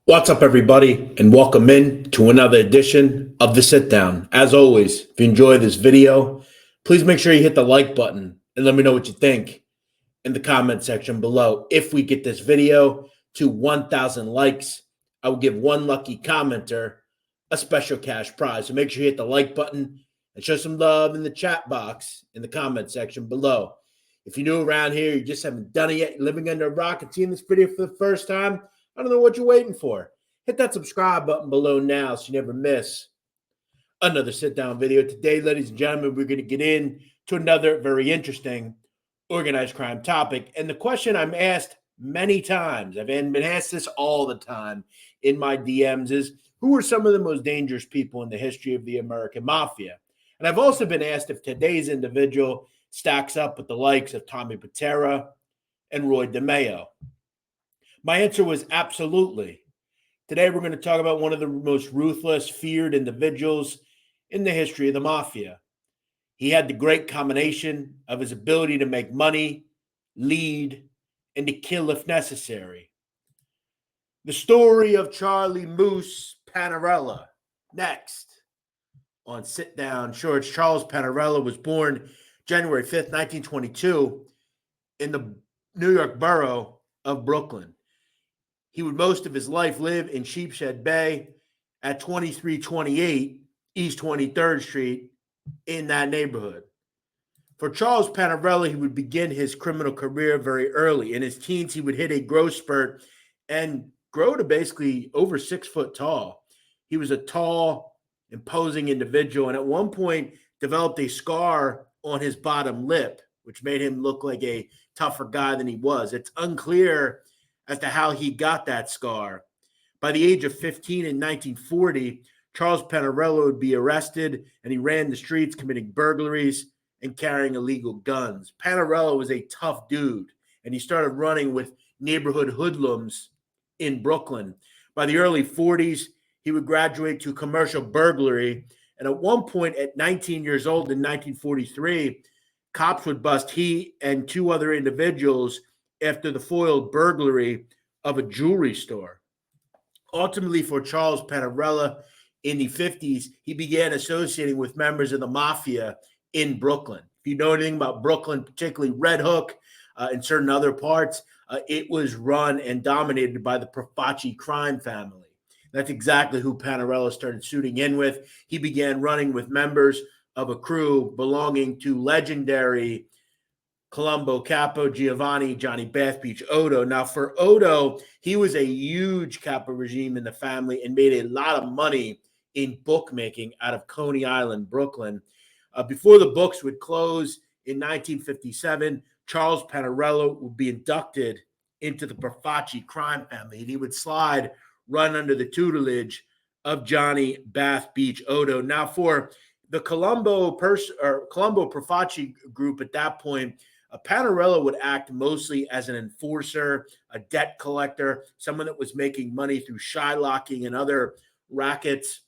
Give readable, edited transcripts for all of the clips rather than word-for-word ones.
What's up, everybody, and welcome in to another edition of The Sit Down. As always, if you enjoy this video, please make sure you hit the like button and let me know what you think in the comment section below. If we get this video to 1,000 likes, I will give one lucky commenter a special cash prize. So make sure you hit the like button and show some love in the chat box in the comment section below. If you're new around here, you just haven't done it yet, you're living under a rock and seeing this video for the first time, I don't know what you're waiting for. Hit that subscribe button below now so you never miss another sit-down video. Today, ladies and gentlemen, we're going to get into another very interesting organized crime topic. And the question I'm asked many times, I've been asked this all the time in my DMs, is who are some of the most dangerous people in the history of the American Mafia? And I've also been asked if today's individual stacks up with the likes of Tommy Patera and Roy DeMeo. My answer was absolutely. Today, we're going to talk about one of the most ruthless, feared individuals in the history of the Mafia. He had the great combination of his ability to make money, lead, and to kill if necessary. The story of Charlie Moose Panarella. Next on Sit Down Shorts. Charles Panarella was born January 5th, 1922 in the New York borough of Brooklyn. He would most of his life live in Sheepshead Bay at 2328 East 23rd Street in that neighborhood. For Charles Panarella, he would begin his criminal career very early. In his teens, he would hit a growth spurt and grow to basically over 6 foot tall. He was a tall, imposing individual, and at one point developed a scar on his bottom lip, which made him look like a tougher guy than he was. It's unclear as to how he got that scar. By the age of 15 in 1940, Charles Panarella would be arrested, and he ran the streets committing burglaries and carrying illegal guns. Panarella was a tough dude, and he started running with neighborhood hoodlums in Brooklyn. By the early 40s, he would graduate to commercial burglary, and at one point at 19 years old in 1943, cops would bust he and 2 other individuals after the foiled burglary of a jewelry store. Ultimately, for Charles Panarella in the 50s, he began associating with members of the Mafia in Brooklyn. If you know anything about Brooklyn, particularly Red Hook and certain other parts, it was run and dominated by the Colombo Crime Family. That's exactly who Panarella started shooting in with. He began running with members of a crew belonging to legendary Colombo Capo, Giovanni, Johnny Bath Beach, Odo. Now, for Odo, he was a huge Capo regime in the family and made a lot of money in bookmaking out of Coney Island, Brooklyn. Before the books would close in 1957, Charles Panarella would be inducted into the Colombo Crime Family, and he would run under the tutelage of Johnny Bath Beach, Odo. Now, for the Colombo Profaci group at that point, Panarella would act mostly as an enforcer, a debt collector, someone that was making money through shylocking and other rackets.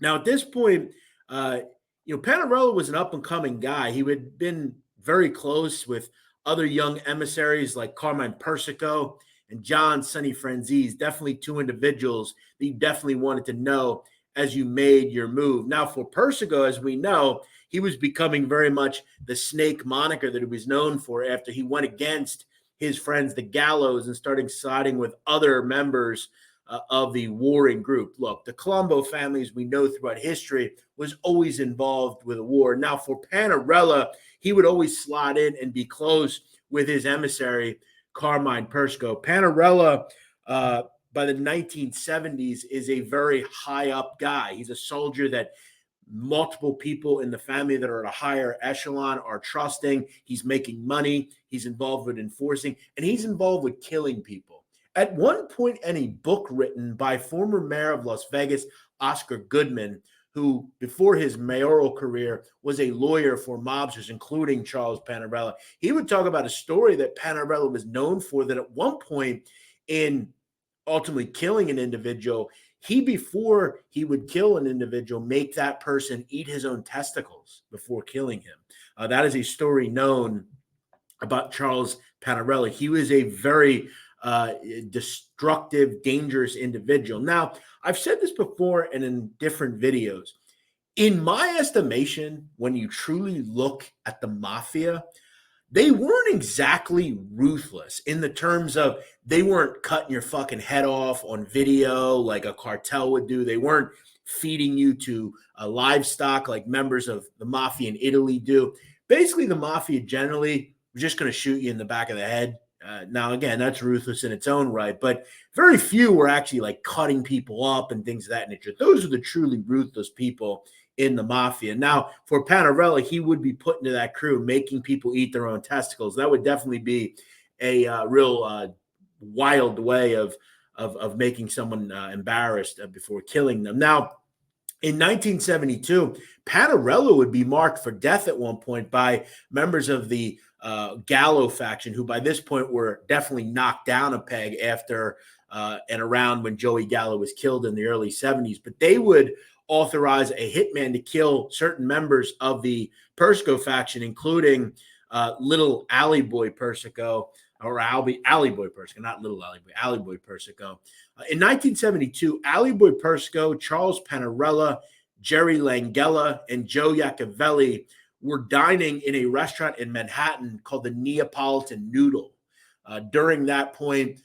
Now, at this point, Panarella was an up-and-coming guy. He had been very close with other young emissaries like Carmine Persico and John Sonny Franzese, definitely 2 individuals that you definitely wanted to know as you made your move. Now, for Persico, as we know, he was becoming very much the snake moniker that he was known for after he went against his friends, the Gallows, and started siding with other members of the warring group. Look, the Colombo family, as we know throughout history, was always involved with a war. Now, for Panarella, he would always slot in and be close with his emissary, Carmine Persico. Panarella, by the 1970s, is a very high-up guy. He's a soldier that multiple people in the family that are at a higher echelon are trusting. He's making money. He's involved with enforcing, and he's involved with killing people. At one point, in a book written by former mayor of Las Vegas, Oscar Goodman, who before his mayoral career was a lawyer for mobsters, including Charles Panarella, he would talk about a story that Panarella was known for, that at one point in ultimately killing an individual, before he would kill an individual, make that person eat his own testicles before killing him. That is a story known about Charles Panarella. He was a very destructive, dangerous individual. Now, I've said this before and in different videos. In my estimation, when you truly look at the Mafia, they weren't exactly ruthless in the terms of they weren't cutting your fucking head off on video like a cartel would do. They weren't feeding you to livestock like members of the Mafia in Italy do. Basically, the Mafia generally was just going to shoot you in the back of the head. Now, again, that's ruthless in its own right, but very few were actually like cutting people up and things of that nature. Those are the truly ruthless people in the Mafia. Now, for Panarella, he would be put into that crew, making people eat their own testicles. That would definitely be a real wild way of making someone embarrassed before killing them. Now, in 1972, Panarella would be marked for death at one point by members of the Gallo faction, who by this point were definitely knocked down a peg after and around when Joey Gallo was killed in the early 70s. But they would authorize a hitman to kill certain members of the Persico faction, including little Alley Boy Persico, or Alley Boy Persico, not little Alley Boy Persico. In 1972, Alley Boy Persico, Charles Panarella, Jerry Langella, and Joe Iacovelli were dining in a restaurant in Manhattan called the Neapolitan Noodle. During that point,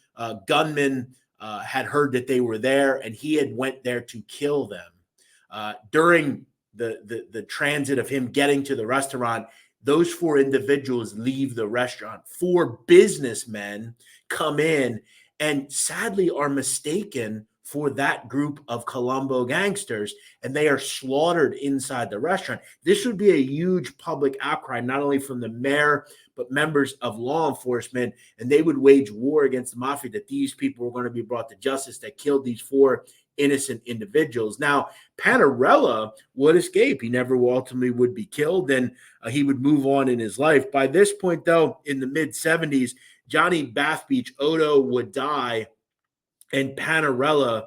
gunmen had heard that they were there, and he had went there to kill them. During the transit of him getting to the restaurant, those four individuals leave the restaurant. Four businessmen come in and sadly are mistaken for that group of Colombo gangsters, and they are slaughtered inside the restaurant. This would be a huge public outcry, not only from the mayor, but members of law enforcement, and they would wage war against the Mafia that these people were going to be brought to justice that killed these four innocent individuals. Now, Panarella would escape. He never ultimately would be killed, and he would move on in his life. By this point, though, in the mid-70s, Johnny Bath Beach Odo would die, and Panarella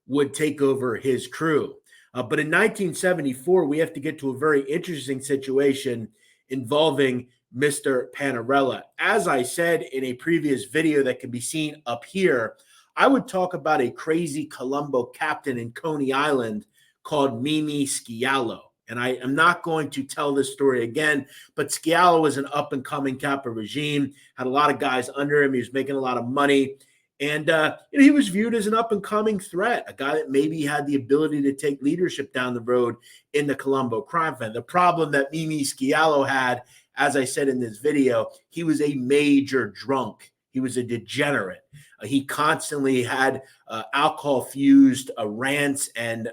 would take over his crew. But in 1974, we have to get to a very interesting situation involving Mr. Panarella. As I said in a previous video that can be seen up here, I would talk about a crazy Colombo captain in Coney Island called Mimi Schiallo. And I am not going to tell this story again, but Schiallo was an up-and-coming capo regime, had a lot of guys under him. He was making a lot of money. And he was viewed as an up-and-coming threat, a guy that maybe had the ability to take leadership down the road in the Colombo Crime Family. The problem that Mimi Schiallo had, as I said in this video, he was a major drunk. He was a degenerate. He constantly had alcohol-fused rants and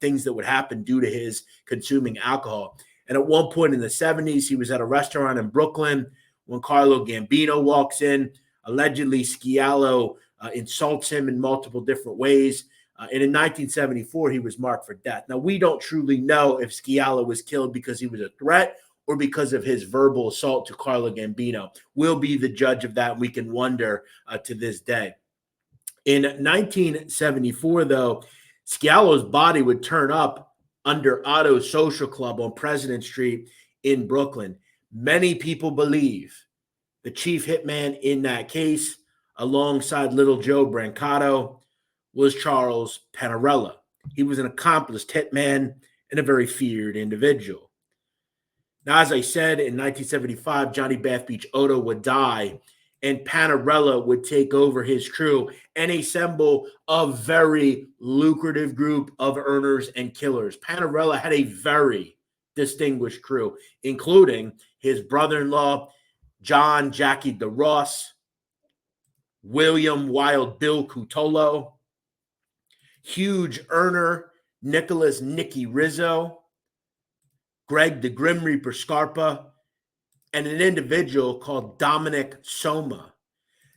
things that would happen due to his consuming alcohol. And at one point in the 70s, he was at a restaurant in Brooklyn when Carlo Gambino walks in. Allegedly, Schiallo insults him in multiple different ways. And in 1974, he was marked for death. Now, we don't truly know if Schiallo was killed because he was a threat or because of his verbal assault to Carlo Gambino. We'll be the judge of that, and we can wonder to this day. In 1974, though, Schiallo's body would turn up under Otto's Social Club on President Street in Brooklyn. Many people believe the chief hitman in that case, alongside Little Joe Brancato, was Charles Panarella. He was an accomplished hitman and a very feared individual. Now, as I said, in 1975, Johnny Bath Beach Odo would die, and Panarella would take over his crew and assemble a very lucrative group of earners and killers. Panarella had a very distinguished crew, including his brother-in-law, John Jackie DeRoss, William Wild Bill Cutolo, huge earner Nicholas Nicky Rizzo, Greg the Grim Reaper Scarpa, and an individual called Dominic Soma.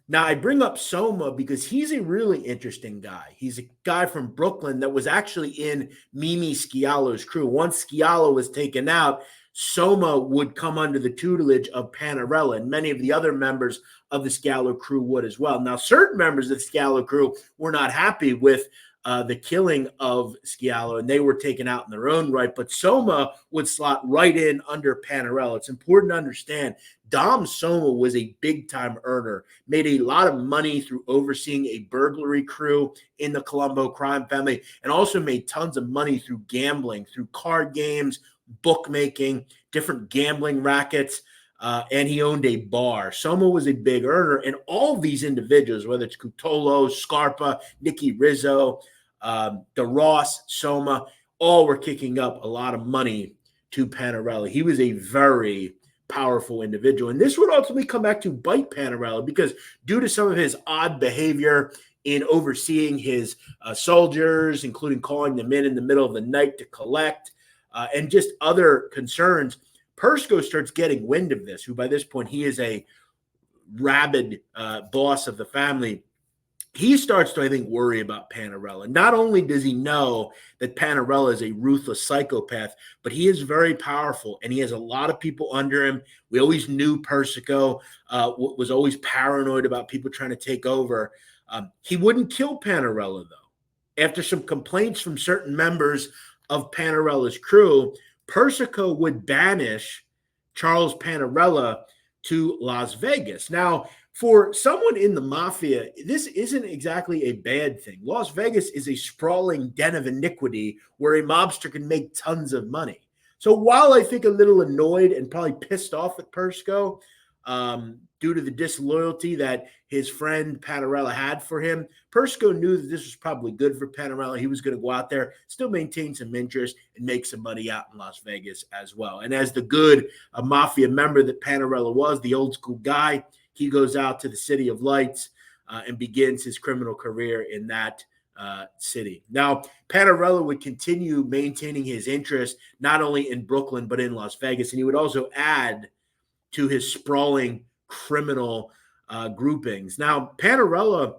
Now, I bring up Soma because he's a really interesting guy. He's a guy from Brooklyn that was actually in Mimi Schiallo's crew. Once Schiallo was taken out, Soma would come under the tutelage of Panarella, and many of the other members of the Schiallo crew would as well. Now, certain members of the Schiallo crew were not happy with the killing of Sciallo, and they were taken out in their own right. But Soma would slot right in under Panarella. It's important to understand Dom Soma was a big-time earner, made a lot of money through overseeing a burglary crew in the Colombo crime family, and also made tons of money through gambling, through card games, bookmaking, different gambling rackets. And he owned a bar. Soma was a big earner, and all of these individuals, whether it's Cutolo, Scarpa, Nicky Rizzo, DeRoss, Soma, all were kicking up a lot of money to Panarella. He was a very powerful individual, and this would ultimately come back to bite Panarella because due to some of his odd behavior in overseeing his soldiers, including calling them in the middle of the night to collect, and just other concerns, Persco starts getting wind of this, who by this point, he is a rabid boss of the family. He starts to, I think, worry about Panarella. Not only does he know that Panarella is a ruthless psychopath, but he is very powerful, and he has a lot of people under him. We always knew Persico was always paranoid about people trying to take over. He wouldn't kill Panarella, though. After some complaints from certain members of Panarella's crew, Persico would banish Charles Panarella to Las Vegas. Now, for someone in the Mafia, this isn't exactly a bad thing. Las Vegas is a sprawling den of iniquity where a mobster can make tons of money. So while I think a little annoyed and probably pissed off at Persco due to the disloyalty that his friend Panarella had for him, Persco knew that this was probably good for Panarella. He was going to go out there, still maintain some interest, and make some money out in Las Vegas as well. And as the good Mafia member that Panarella was, the old school guy, he goes out to the City of Lights and begins his criminal career in that city. Now, Panarella would continue maintaining his interest not only in Brooklyn but in Las Vegas, and he would also add to his sprawling criminal groupings. Now, Panarella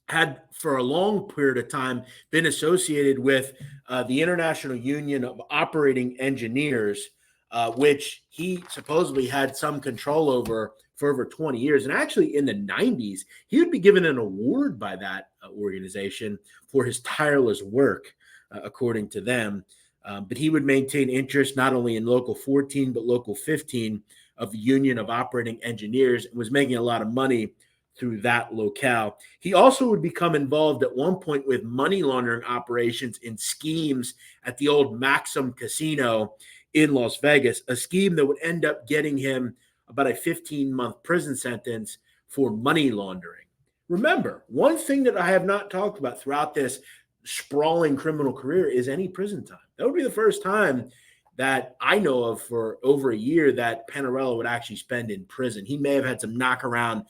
had for a long period of time been associated with the International Union of Operating Engineers, which he supposedly had some control over for over 20 years. And actually in the 90s, he would be given an award by that organization for his tireless work, according to them. But he would maintain interest not only in Local 14, but Local 15 of the Union of Operating Engineers, and was making a lot of money through that locale. He also would become involved at one point with money laundering operations in schemes at the old Maxim Casino in Las Vegas, a scheme that would end up getting him about a 15-month prison sentence for money laundering. Remember, one thing that I have not talked about throughout this sprawling criminal career is any prison time. That would be the first time that I know of for over a year that Panarella would actually spend in prison. He may have had some knockaround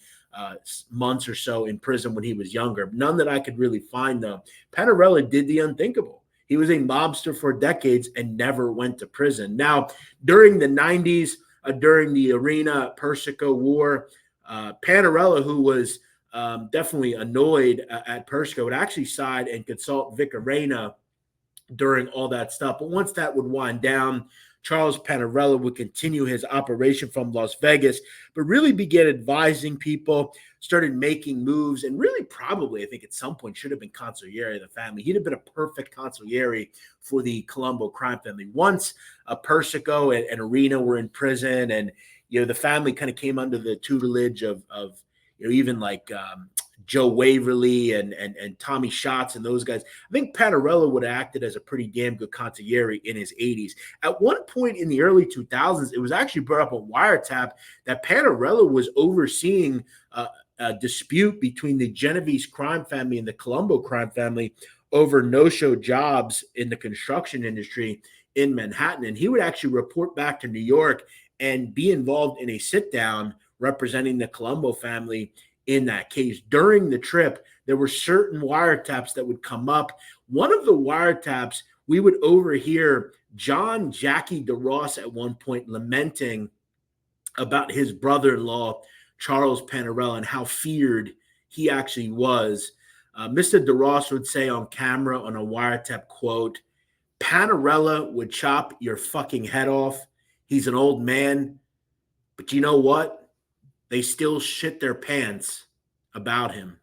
months or so in prison when he was younger. None that I could really find, though. Panarella did the unthinkable. He was a mobster for decades and never went to prison. Now, during the 90s, during the Arena Persico War, Panarella, who was definitely annoyed at Persico, would actually side and consult Vic Arena during all that stuff. But once that would wind down, Charles Panarella would continue his operation from Las Vegas, but really began advising people, started making moves, and really probably, I think at some point, should have been consigliere of the family. He'd have been a perfect consigliere for the Colombo crime family. Once Persico and Arena were in prison, and the family kind of came under the tutelage of even like Joe Waverly and Tommy Schatz and those guys. I think Panarella would have acted as a pretty damn good consigliere in his 80s. At one point in the early 2000s, it was actually brought up on Wiretap that Panarella was overseeing a dispute between the Genovese crime family and the Colombo crime family over no-show jobs in the construction industry in Manhattan. And he would actually report back to New York and be involved in a sit-down representing the Colombo family in that case. During the trip, there were certain wiretaps that would come up. One of the wiretaps, we would overhear John Jackie DeRoss at one point lamenting about his brother-in-law, Charles Panarella, and how feared he actually was. Mr. DeRoss would say on camera on a wiretap, quote, "Panarella would chop your fucking head off. He's an old man, but you know what? They still shit their pants about him."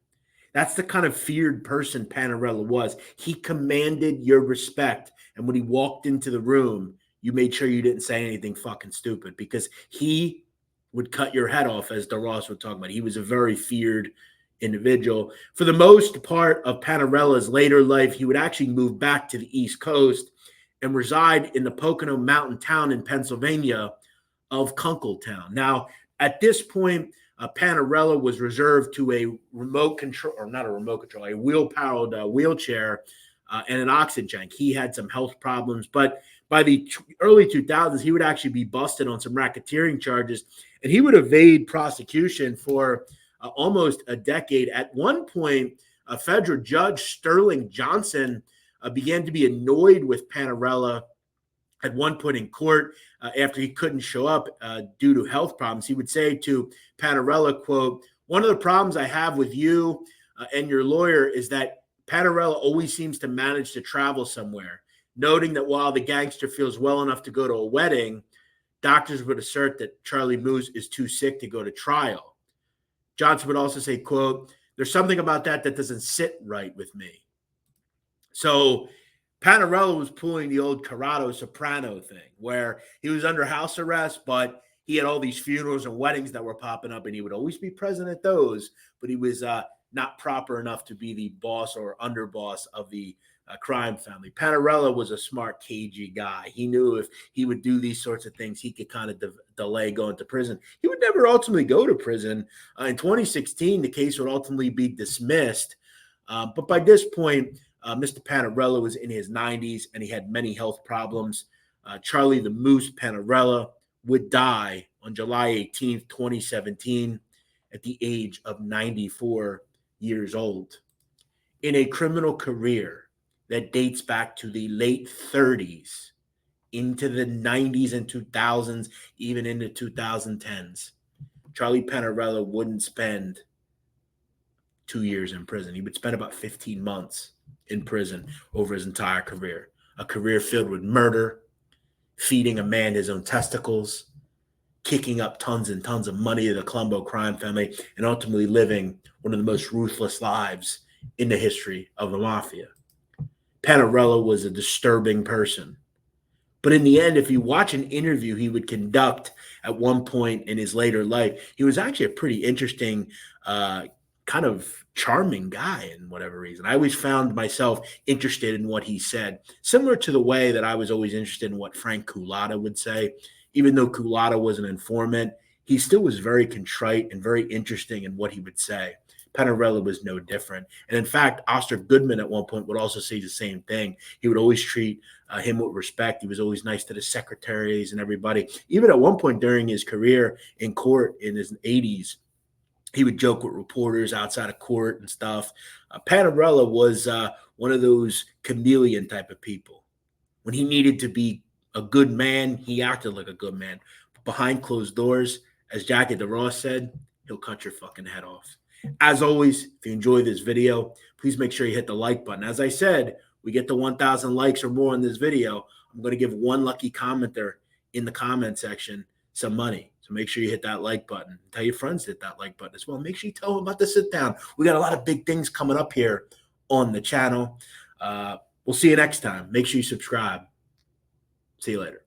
That's the kind of feared person Panarella was. He commanded your respect. And when he walked into the room, you made sure you didn't say anything fucking stupid because he would cut your head off, as DeRoss would talk about. He was a very feared individual. For the most part of Panarella's later life, he would actually move back to the East Coast and reside in the Pocono mountain town in Pennsylvania of Kunkletown. Now, at this point, Panarella was reserved to a remote control, or not a remote control, a wheel-powered wheelchair and an oxygen tank. He had some health problems, but by the early 2000s, he would actually be busted on some racketeering charges, and he would evade prosecution for almost a decade. At one point, a federal judge, Sterling Johnson, began to be annoyed with Panarella at one point in court after he couldn't show up due to health problems. He would say to Panarella, quote, "One of the problems I have with you and your lawyer is that Panarella always seems to manage to travel somewhere," noting that while the gangster feels well enough to go to a wedding, doctors would assert that Charlie Moose is too sick to go to trial. Johnson would also say, quote, "There's something about that doesn't sit right with me." So Panarella was pulling the old Corrado Soprano thing where he was under house arrest, but he had all these funerals and weddings that were popping up, and he would always be present at those, but he was not proper enough to be the boss or underboss of the crime family. Panarella was a smart, cagey guy. He knew if he would do these sorts of things, he could kind of delay going to prison. He would never ultimately go to prison. In 2016, the case would ultimately be dismissed. But by this point, Mr. Panarella was in his 90s and he had many health problems. Charlie the Moose Panarella would die on July 18th, 2017, at the age of 94 years old. In a criminal career that dates back to the late 30s, into the 90s and 2000s, even into 2010s, Charlie Panarella wouldn't spend 2 years in prison. He would spend about 15 months in prison over his entire career. A career filled with murder, feeding a man his own testicles, kicking up tons and tons of money to the Colombo crime family, and ultimately living one of the most ruthless lives in the history of the Mafia. Panarella was a disturbing person. But in the end, if you watch an interview he would conduct at one point in his later life, he was actually a pretty interesting, kind of charming guy in whatever reason. I always found myself interested in what he said, similar to the way that I was always interested in what Frank Culotta would say. Even though Culotta was an informant, he still was very contrite and very interesting in what he would say. Panarella was no different. And in fact, Oscar Goodman at one point would also say the same thing. He would always treat him with respect. He was always nice to the secretaries and everybody. Even at one point during his career in court in his 80s, he would joke with reporters outside of court and stuff. Panarella was one of those chameleon type of people. When he needed to be a good man, he acted like a good man. But behind closed doors, as Jackie DeRoss said, he'll cut your fucking head off. As always, if you enjoy this video, please make sure you hit the like button. As I said, we get to 1,000 likes or more on this video, I'm going to give one lucky commenter in the comment section some money. So make sure you hit that like button. Tell your friends to hit that like button as well. Make sure you tell them about the sit down. We got a lot of big things coming up here on the channel. We'll see you next time. Make sure you subscribe. See you later.